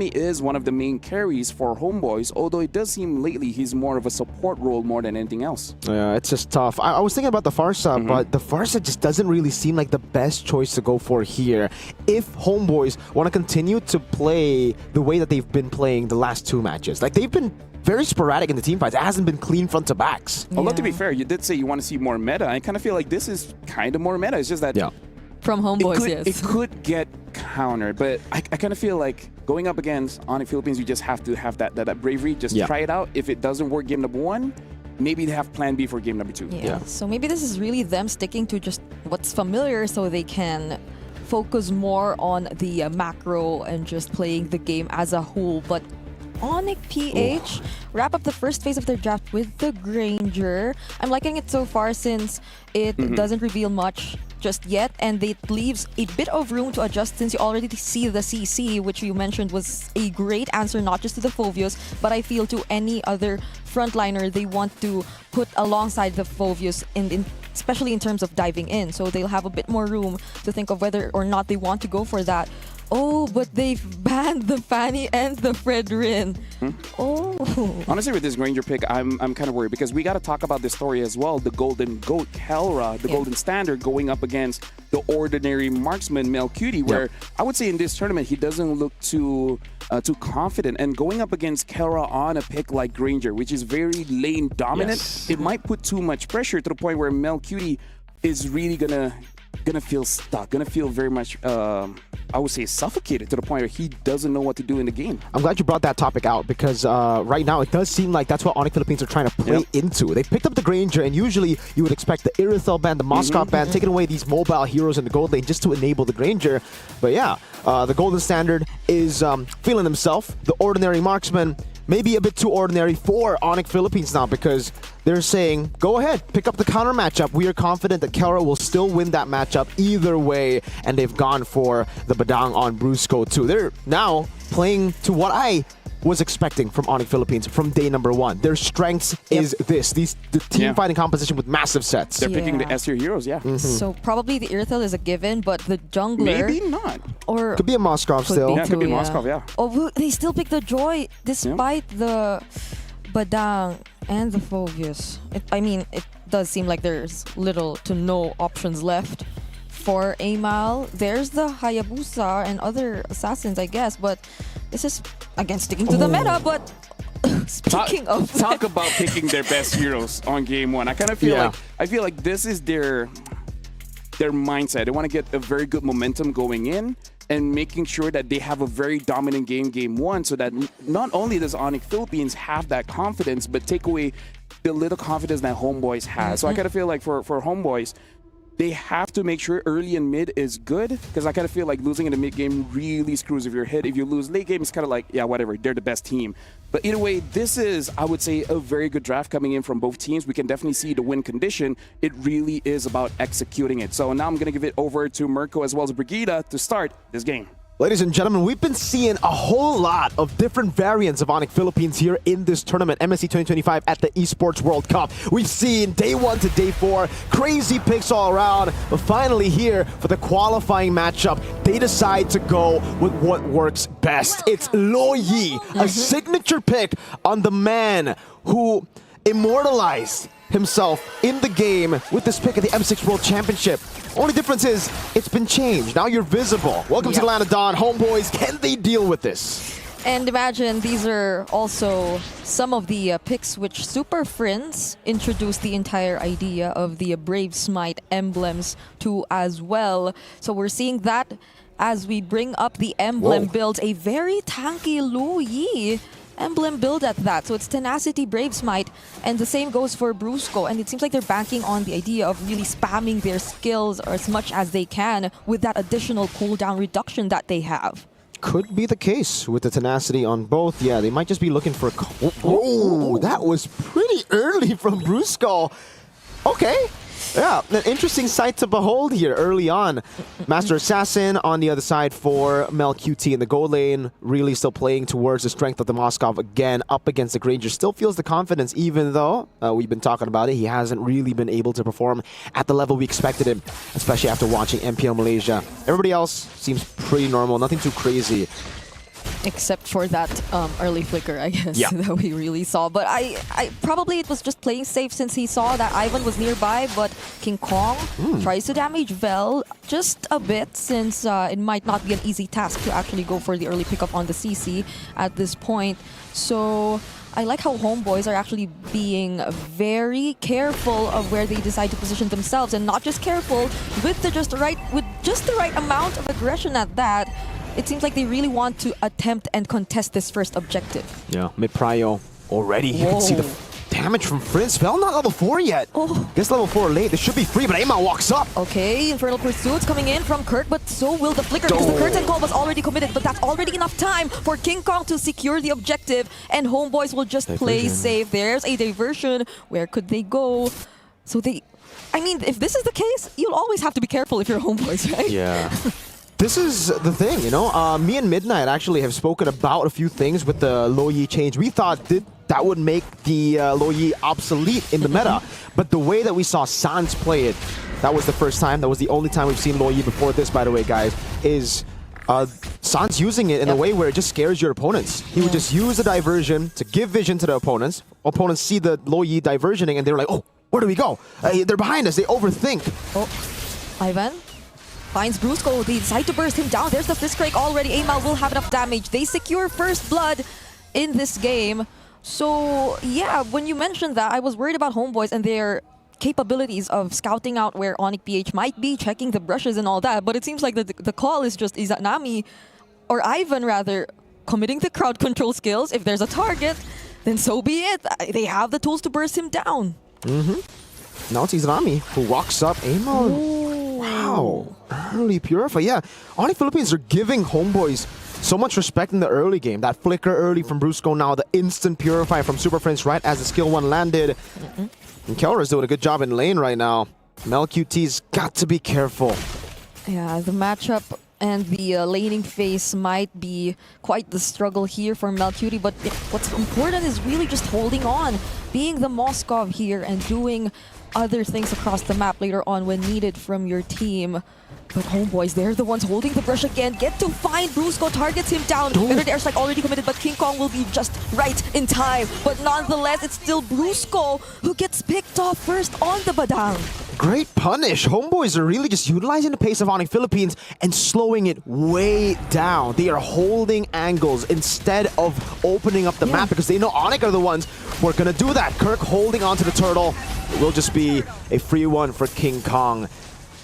is one of the main carries for Homebois, although it does seem lately he's more of a support role more than anything else. Yeah, it's just tough. I was thinking about the Farsa, but the Farsa just doesn't really seem like the best choice to go for here. If Homebois want to continue to play the way that they've been playing the last 2 matches, like they've been very sporadic in the team fights. It hasn't been clean front to backs. Although to be fair, you did say you want to see more meta. I kind of feel like this is kind of more meta. It's just that from Homebois, it could get countered, but I kind of feel like going up against Onic Philippines, you just have to have that bravery. Just try it out. If it doesn't work game number 1, maybe they have plan B for game number 2. Yeah. So maybe this is really them sticking to just what's familiar so they can focus more on the macro and just playing the game as a whole. But Onic PH wrap up the first phase of their draft with the Granger. I'm liking it so far since it doesn't reveal much just yet, and it leaves a bit of room to adjust since you already see the CC, which you mentioned was a great answer not just to the Fovios, but I feel to any other frontliner they want to put alongside the Fovios, especially in terms of diving in. So they'll have a bit more room to think of whether or not they want to go for that. Oh, but they've banned the Fanny and the Fredrin. Oh. Honestly, with this Granger pick, I'm kind of worried because we got to talk about this story as well. The Golden Goat, Kelra, the Golden Standard going up against the ordinary marksman, Mlbb, where I would say in this tournament, he doesn't look too confident. And going up against Kelra on a pick like Granger, which is very lane dominant, it might put too much pressure to the point where Mlbb is really gonna feel stuck, gonna feel very much I would say suffocated to the point where he doesn't know what to do in the game. I'm glad you brought that topic out because right now it does seem like that's what Onic Philippines are trying to play into. They picked up the Granger, and usually you would expect the Irithel ban, the Moskov ban, taking away these mobile heroes in the gold lane just to enable the Granger. But yeah, the Golden Standard is feeling himself. The ordinary marksman maybe a bit too ordinary for Onic Philippines now because they're saying, go ahead, pick up the counter matchup. We are confident that Kelra will still win that matchup either way, and they've gone for the Badang on Brusco too. They're now playing to what I was expecting from Onic Philippines from day number 1. Their strengths is the team fighting composition with massive sets. They're picking the S-tier heroes, So probably the Irithel is a given, but the jungler... Maybe not. Or could be a Moskov still. Yeah, could be Moskov, Oh, they still pick the Joy despite the Badang and the Fovius. I mean, it does seem like there's little to no options left for Amal. There's the Hayabusa and other assassins, I guess, but this is, again, sticking to the meta, but speaking of talk about picking their best heroes on game 1. I kind of feel like this is their mindset. They want to get a very good momentum going in and making sure that they have a very dominant game 1 so that not only does Onic Philippines have that confidence, but take away the little confidence that Homebois has. So I kind of feel like for Homebois, they have to make sure early and mid is good because I kind of feel like losing in the mid game really screws if you're hit. If you lose late game, it's kind of like, yeah, whatever, they're the best team. But either way, this is, I would say, a very good draft coming in from both teams. We can definitely see the win condition. It really is about executing it. So now I'm going to give it over to Mirko as well as Brigida to start this game. Ladies and gentlemen, we've been seeing a whole lot of different variants of Onic Philippines here in this tournament, MSC 2025 at the Esports World Cup. We've seen day 1 to day 4, crazy picks all around, but finally here for the qualifying matchup, they decide to go with what works best. It's Lo Yi, a signature pick on the man who immortalized himself in the game with this pick at the M6 World Championship. Only difference is it's been changed. Now you're visible. Welcome to Atlanta Dawn. Homebois, can they deal with this? And imagine these are also some of the picks which Super Friends introduced the entire idea of the Brave Smite emblems to as well. So we're seeing that as we bring up the emblem build, a very tanky Lo Yi emblem build at that. So it's Tenacity, Brave Smite, and the same goes for Brusco. And it seems like they're banking on the idea of really spamming their skills or as much as they can with that additional cooldown reduction that they have. Could be the case with the Tenacity on both. Yeah, they might just be looking for... Oh, that was pretty early from Brusco. Okay. Yeah, an interesting sight to behold here early on. Master Assassin on the other side for Mlbb in the gold lane, really still playing towards the strength of the Moskov again, up against the Granger. Still feels the confidence, even though we've been talking about it. He hasn't really been able to perform at the level we expected him, especially after watching MPL Malaysia. Everybody else seems pretty normal, nothing too crazy. Except for that early flicker, I guess, Yeah. that we really saw. But I probably it was just playing safe since he saw that Ivan was nearby. But King Kong tries to damage Vel just a bit, since it might not be an easy task to actually go for the early pickup on the CC at this point. So I like how Homebois are actually being very careful of where they decide to position themselves, and not just careful, with just the right amount of aggression at that. It seems like they really want to attempt and contest this first objective. Yeah, mid-prio already. You can see the damage from Frizz. Vel not level 4 yet. Guess level 4 late. This should be free, but Amal walks up. Okay, Infernal Pursuits coming in from Kirk, but so will the Flicker, because the curtain call was already committed, but that's already enough time for King Kong to secure the objective, and Homebois will just play safe. There's a diversion. Where could they go? So I mean, if this is the case, you'll always have to be careful if you're Homebois, right? Yeah. This is the thing, you know. Me and Midnight actually have spoken about a few things with the Lo Yi change. We thought that would make the Lo Yi obsolete in the meta, but the way that we saw Sans play it, that was the first time. That was the only time we've seen Lo Yi before this, by the way, guys, is Sans using it in a way where it just scares your opponents. He would just use the diversion to give vision to the opponents. Opponents see the Lo Yi diversioning, and they're like, oh, where do we go? They're behind us. They overthink. Oh, Ivan finds Brusco. They decide to burst him down. There's the Fist Crake already. Amal will have enough damage. They secure first blood in this game. So, yeah, when you mentioned that, I was worried about Homebois and their capabilities of scouting out where Onic PH might be, checking the brushes and all that. But it seems like the call is just Izanami, or Ivan rather, committing the crowd control skills. If there's a target, then so be it. They have the tools to burst him down. Now it's Izanami who walks up. Amal. Wow. Early Purify. Yeah. Onic Philippines are giving Homebois so much respect in the early game. That flicker early from Brusco, now the instant Purify from Super Friends right as the skill 1 landed. And Kelra's doing a good job in lane right now. MelQT's got to be careful. Yeah, the matchup and the laning phase might be quite the struggle here for MlQT, but what's important is really just holding on, being the Moskov here and doing other things across the map later on when needed from your team. But Homebois, they're the ones holding the brush again. Get to find Brusco, targets him down. Under the airstrike already committed, but King Kong will be just right in time. But nonetheless, it's still Brusco who gets picked off first on the Badang. Great punish. Homebois are really just utilizing the pace of Onic Philippines and slowing it way down. They are holding angles instead of opening up the map because they know Onic are the ones who are going to do that. Kirk holding onto the turtle. It will just be a free one for King Kong.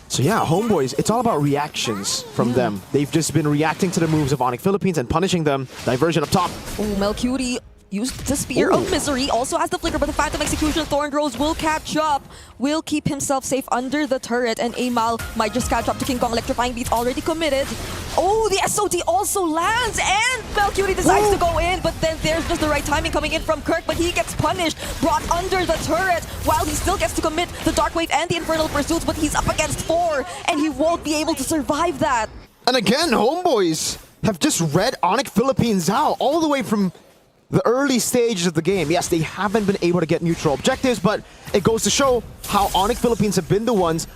So yeah, Homebois, it's all about reactions from them. They've just been reacting to the moves of Onic Philippines and punishing them. Diversion up top. Oh, MlQT used the Spear of Misery, also has the Flicker, but the Phantom Execution, Thorn Rose will catch up, will keep himself safe under the turret, and Amal might just catch up to King Kong. Electrifying Beats already committed. Oh, the SOT also lands, and MlQT decides to go in, but then there's just the right timing coming in from Kirk, but he gets punished, brought under the turret, while he still gets to commit the Dark Wave and the Infernal Pursuits, but he's up against 4, and he won't be able to survive that. And again, Homebois have just read Onic Philippines out all the way from the early stages of the game. Yes, they haven't been able to get neutral objectives, but it goes to show how Onic Philippines have been the ones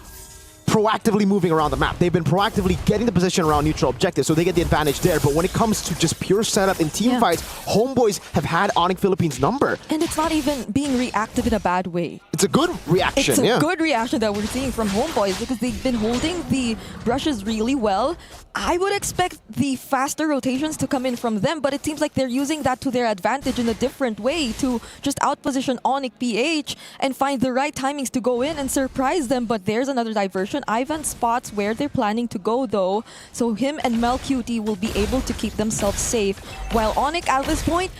proactively moving around the map. They've been proactively getting the position around neutral objectives, so they get the advantage there. But when it comes to just pure setup in team fights, Homebois have had Onic Philippines' number. And it's not even being reactive in a bad way. It's a good reaction, It's a good reaction that we're seeing from Homebois because they've been holding the brushes really well. I would expect the faster rotations to come in from them, but it seems like they're using that to their advantage in a different way to just outposition Onic PH and find the right timings to go in and surprise them. But there's another diversion. Ivan spots where they're planning to go though, so him and MlQT will be able to keep themselves safe, while Onic at this point,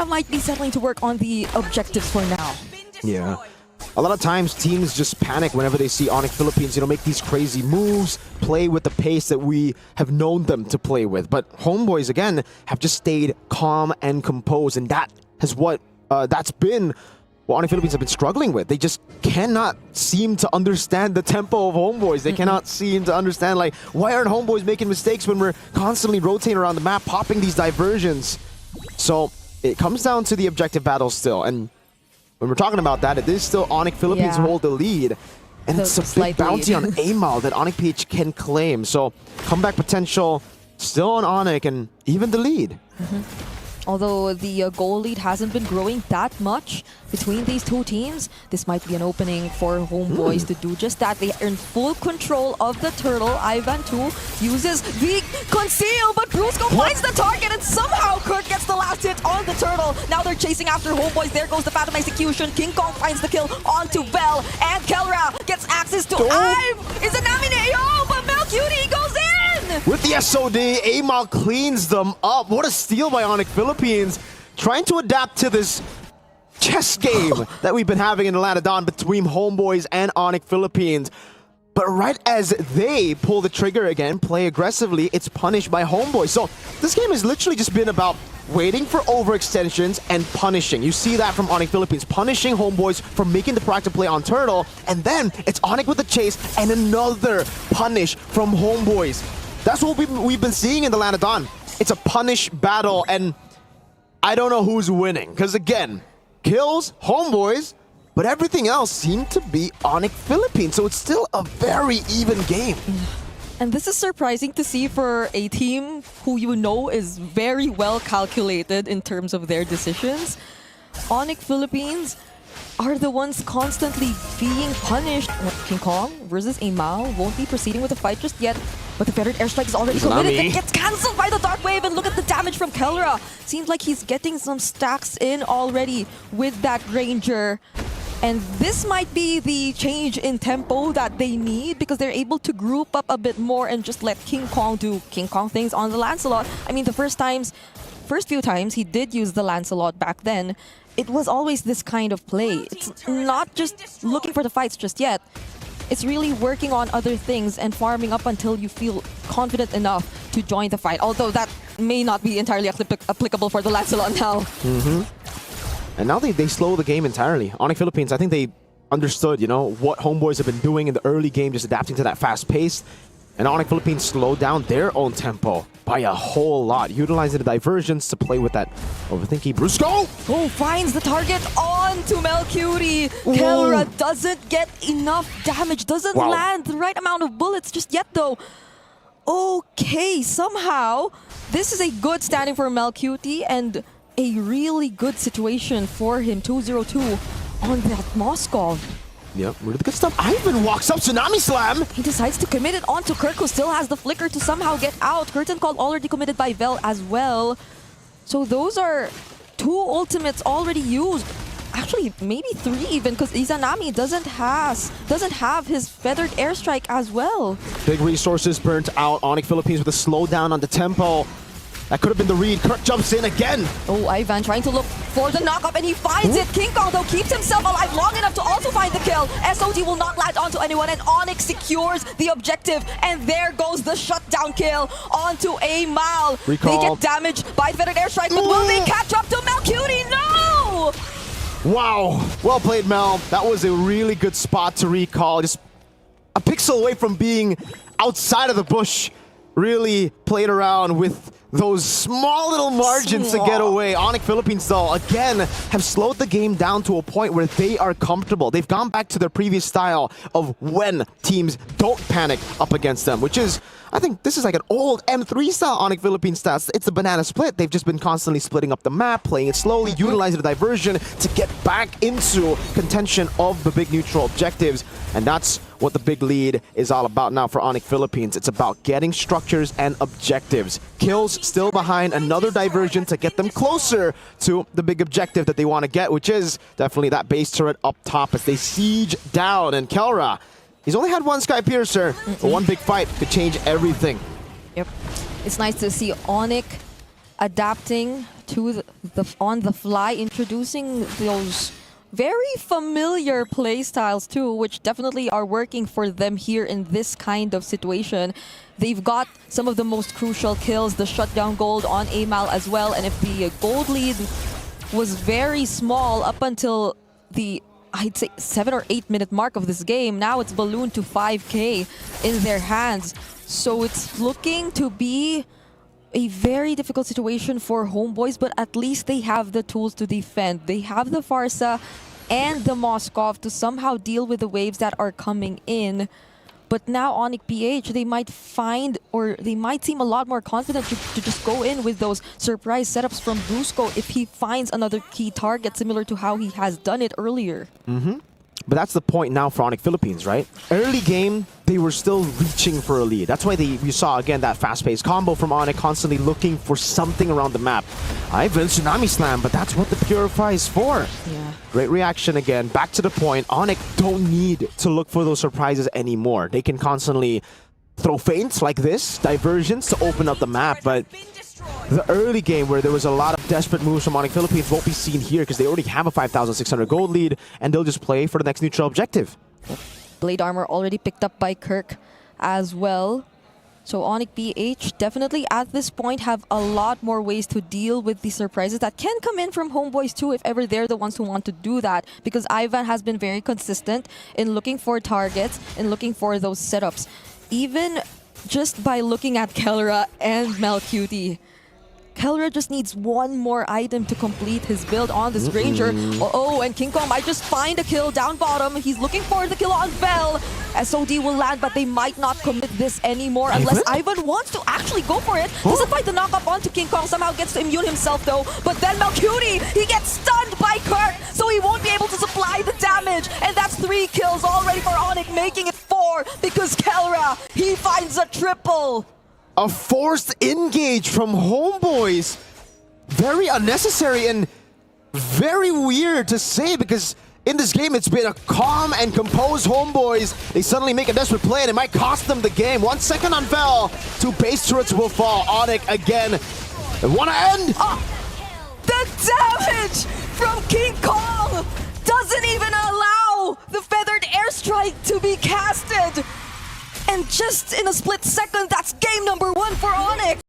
might be settling to work on the objectives for now. Yeah. A lot of times teams just panic whenever they see Onic Philippines, make these crazy moves, play with the pace that we have known them to play with. But Homebois, again, have just stayed calm and composed, and that's been what Onic Philippines have been struggling with. They just cannot seem to understand the tempo of Homebois. They cannot seem to understand, like, why aren't Homebois making mistakes when we're constantly rotating around the map, popping these diversions? So it comes down to the objective battle still, and when we're talking about that, it is still Onic Philippines who hold the lead. And it's a big bounty on Amal that Onic PH can claim. So comeback potential still on Onic and even the lead. Although the goal lead hasn't been growing that much between these two teams, this might be an opening for Homebois to do just that. They are in full control of the turtle. Ivan too uses the conceal, but Brusco finds the target and somehow Kurt gets the last hit on the turtle. Now they're chasing after Homebois. There goes the Phantom Execution. King Kong finds the kill onto Bell, and Kelra gets access to Ive. Is it Namine? Oh, but Melcutie goes in! With the SOD, Amal cleans them up. What a steal by Onic Philippines. Trying to adapt to this chess game that we've been having in Atlanta Dawn between Homebois and Onic Philippines. But right as they pull the trigger again, play aggressively, it's punished by Homebois. So this game has literally just been about waiting for overextensions and punishing. You see that from Onic Philippines, punishing Homebois for making the proactive play on Turtle, and then it's Onic with the chase and another punish from Homebois. That's what we've been seeing in the Atlanta Dawn. It's a punish battle, and I don't know who's winning. Because again, kills, Homebois, but everything else seemed to be Onic Philippines. So it's still a very even game. And this is surprising to see for a team who you know is very well calculated in terms of their decisions. Onic Philippines are the ones constantly being punished. King Kong versus Amal won't be proceeding with the fight just yet, but the Fettered Airstrike is already committed. It gets cancelled by the Dark Wave, and look at the damage from Kelra. Seems like he's getting some stacks in already with that Ranger. And this might be the change in tempo that they need, because they're able to group up a bit more and just let King Kong do King Kong things on the Lancelot. I mean, the first few times he did use the Lancelot back then, it was always this kind of play. It's not just looking for the fights just yet. It's really working on other things and farming up until you feel confident enough to join the fight. Although that may not be entirely applicable for the Lancelot now. And now they slow the game entirely. Onic Philippines, I think they understood, you know, what Homebois have been doing in the early game, just adapting to that fast pace. And Onic Philippines slowed down their own tempo by a whole lot, utilizing the diversions to play with that overthinky. Brusco! Oh, finds the target onto Melcutie. Kelra doesn't get enough damage, doesn't land the right amount of bullets just yet though. Okay, somehow, this is a good standing for Melcutie and a really good situation for him. 2-0-2 on that Moskov. Yep, really good stuff. Ivan walks up, Tsunami Slam! He decides to commit it onto Kirk, who still has the flicker to somehow get out. Curtain Call already committed by Vel as well. So those are two ultimates already used. Actually, maybe three even, because Izanami doesn't have his Feathered Airstrike as well. Big resources burnt out. Onic Philippines with a slowdown on the tempo. That could have been the read. Kirk jumps in again. Oh, Ivan trying to look for the knockup, and he finds it. King Kong, though, keeps himself alive long enough to also find the kill. SOD will not land onto anyone, and Onic secures the objective. And there goes the shutdown kill onto Amal. Recall. They get damaged by Feathered Airstrike, but will they catch up to Melcutie? No! Wow. Well played, Mel. That was a really good spot to recall. Just a pixel away from being outside of the bush. Really played around with those small little margins to get away. Onic Philippines, though, again, have slowed the game down to a point where they are comfortable. They've gone back to their previous style of when teams don't panic up against them, which is, I think this is like an old M3 style Onic Philippines stats. It's a banana split. They've just been constantly splitting up the map, playing it slowly, utilizing the diversion to get back into contention of the big neutral objectives. And that's what the big lead is all about now for Onic Philippines. It's about getting structures and objectives. Kills still behind, another diversion to get them closer to the big objective that they want to get, which is definitely that base turret up top as they siege down. And Kelra, he's only had one Sky Piercer, but one big fight could change everything. Yep. It's nice to see Onic adapting to the on the fly, introducing those very familiar play styles too, which definitely are working for them here in this kind of situation. They've got some of the most crucial kills, the shutdown gold on Amal as well, and if the gold lead was very small up until the, I'd say, 7 or 8 minute mark of this game, now it's ballooned to 5k in their hands. So it's looking to be a very difficult situation for Homebois, but at least they have the tools to defend. They have the Farsa and the Moskov to somehow deal with the waves that are coming in. But now Onic PH, they might find, or they might seem a lot more confident to just go in with those surprise setups from Brusco if he finds another key target similar to how he has done it earlier. But that's the point now for Onic Philippines, right? Early game, they were still reaching for a lead. That's why you saw, again, that fast-paced combo from Onic, constantly looking for something around the map. Ivan, Tsunami Slam, but that's what the Purify is for. Yeah. Great reaction again. Back to the point, Onic don't need to look for those surprises anymore. They can constantly throw feints like this, diversions to open up the map, but the early game where there was a lot of desperate moves from Onic Philippines won't be seen here because they already have a 5,600 gold lead and they'll just play for the next neutral objective. Blade armor already picked up by Kirk as well. So Onic PH definitely at this point have a lot more ways to deal with the surprises that can come in from Homebois too if ever they're the ones who want to do that, because Ivan has been very consistent in looking for targets and looking for those setups. Even just by looking at Kelra and Mlbb. Kelra just needs one more item to complete his build on this Granger. Oh, and King Kong might just find a kill down bottom. He's looking for the kill on Vel. SOD will land, but they might not commit this anymore unless Ivan wants to actually go for it. Doesn't find the knock-up onto King Kong. Somehow gets to immune himself though. But then Mlbb, he gets stunned by Kirk, so he won't be able to supply the damage. And that's 3 kills already for Onic, making it 4 because Kelra, he finds a triple. A forced engage from Homebois. Very unnecessary and very weird to say because in this game it's been a calm and composed Homebois. They suddenly make a desperate play and it might cost them the game. 1 second on Vel. 2 base turrets will fall. Onic again. They wanna end. The damage from King Kong doesn't even allow the feathered airstrike to be casted. And just in a split second, that's game number 1 for Onic.